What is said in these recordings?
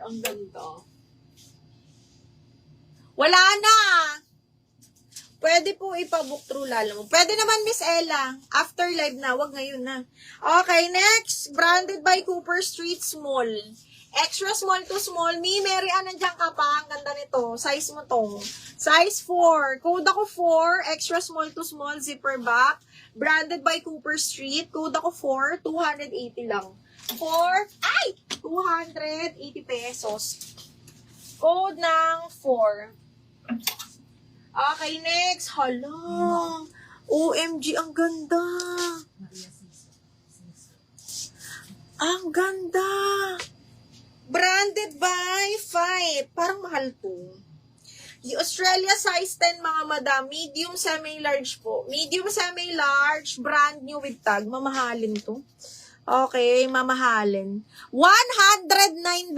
Ang ganda. Wala na. Pwede po ipabook through Lala mo. Pwede naman, Miss Ella. After live na. Wag ngayon na. Okay, next. Branded by Cooper Street Small. Extra small to small. Mary, nandiyan ka pa. Ang ganda nito. Size mo to. Size 4. Code ako 4. Extra small to small. Zipper back. Branded by Cooper Street. Code ako 4. 280 lang. 280 pesos. Code ng 4. Okay, next. Hala. OMG, ang ganda. Ang ganda. Branded by Fight. Parang mahal to. The Australia size 10, mga madam. Medium, semi-large po. Medium, semi-large. Brand new with tag. Mamahalin to. Okay, mamahalin. $109.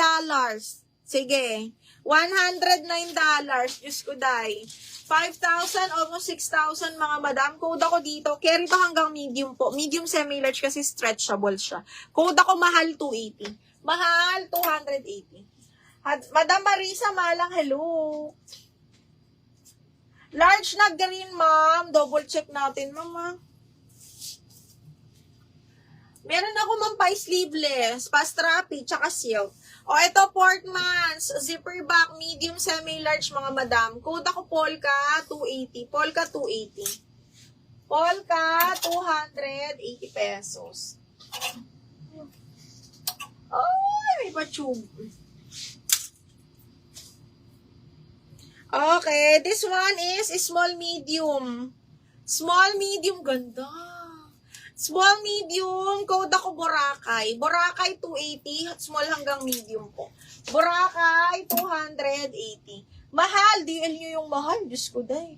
Sige. $109. Diyos ko, day. 5,000, almost 6,000, mga madam. Code ako dito. Carry to hanggang medium po. Medium semi-large kasi stretchable siya. Code ako mahal 280. Mahal 280. Madam Marisa Malang, hello. Large na green, ma'am. Double check natin, ma'am. Meron ako ma'am pa sleeveless, pa strappy, tsaka silk. O, ito, Portmans, zipper back, medium, semi-large, mga madam. Code ako Polka, 280. Polka, 280. Polka, 280 pesos. Ay, may pa-tube. Okay, this one is small, medium. Small, medium, ganda. Small, medium, code ako Boracay. Boracay, 280. Small hanggang medium po. Boracay, 280. Mahal. DL nyo yung mahal. Diyos ko, day.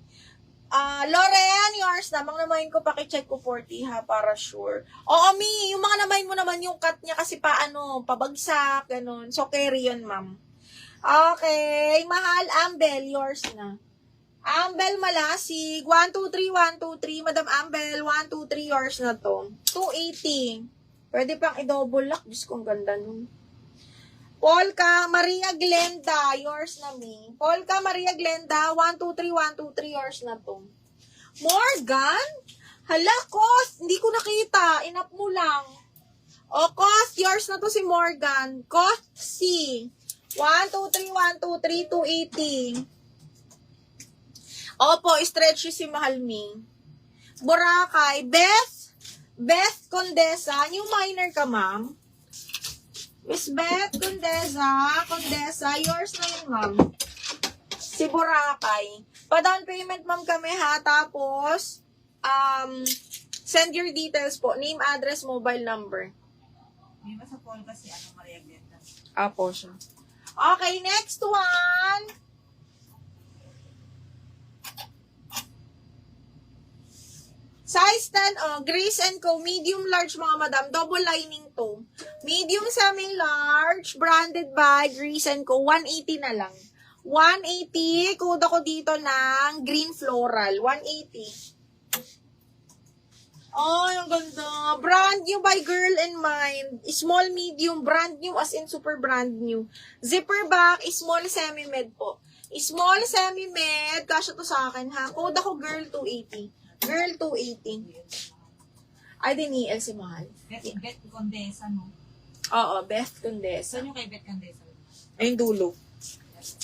Loren, yours na. Mga namahin ko, pakicheck ko 40 ha, para sure. Oo, Mi, yung mga namahin mo naman yung cut niya kasi pabagsak, ganun. So, carry yun, ma'am. Okay, mahal. Ambel, yours na. Ambel Malasig, 123, 123, Madam Ambel, 123, yours na to. 280. Pwede pang i-double lock. Diyos ko, ang ganda nun. Polka, Maria Glenda, yours na, mi. Polka, Maria Glenda, 123, 123, yours na to. Morgan? Hala, Cost, hindi ko nakita. Inap mo lang. O, Cost, yours na to si Morgan. Cost, C. 123, 123, 280. Opo, stretchy si Mahalmi. Boracay, Beth Condesa. New minor ka, ma'am. Miss Beth Condesa, yours na yun, ma'am. Si Boracay. Pa-down payment, ma'am, kami, ha. Tapos, send your details po. Name, address, mobile number. May sa call kasi Maria Glenda. Apo siya. Okay, next one. Size 10, Grace & Co. Medium large, mga madam. Double lining to. Medium semi-large. Branded by Grace & Co. 180 na lang. 180. Code ako dito ng green floral. 180. Oh, ang ganda. Brand new by Girl in Mind. Small, medium. Brand new as in super brand new. Zipper back. Small, semi-med po. Small, semi-med. Kasya to sa akin, ha. Code ako Girl 280. Girl, 280. Ay, diniel si Mahal. Beth Condesa, no? Oo, Beth Condesa. Saan yung kay Beth Condesa? Ayun dulo. Yes,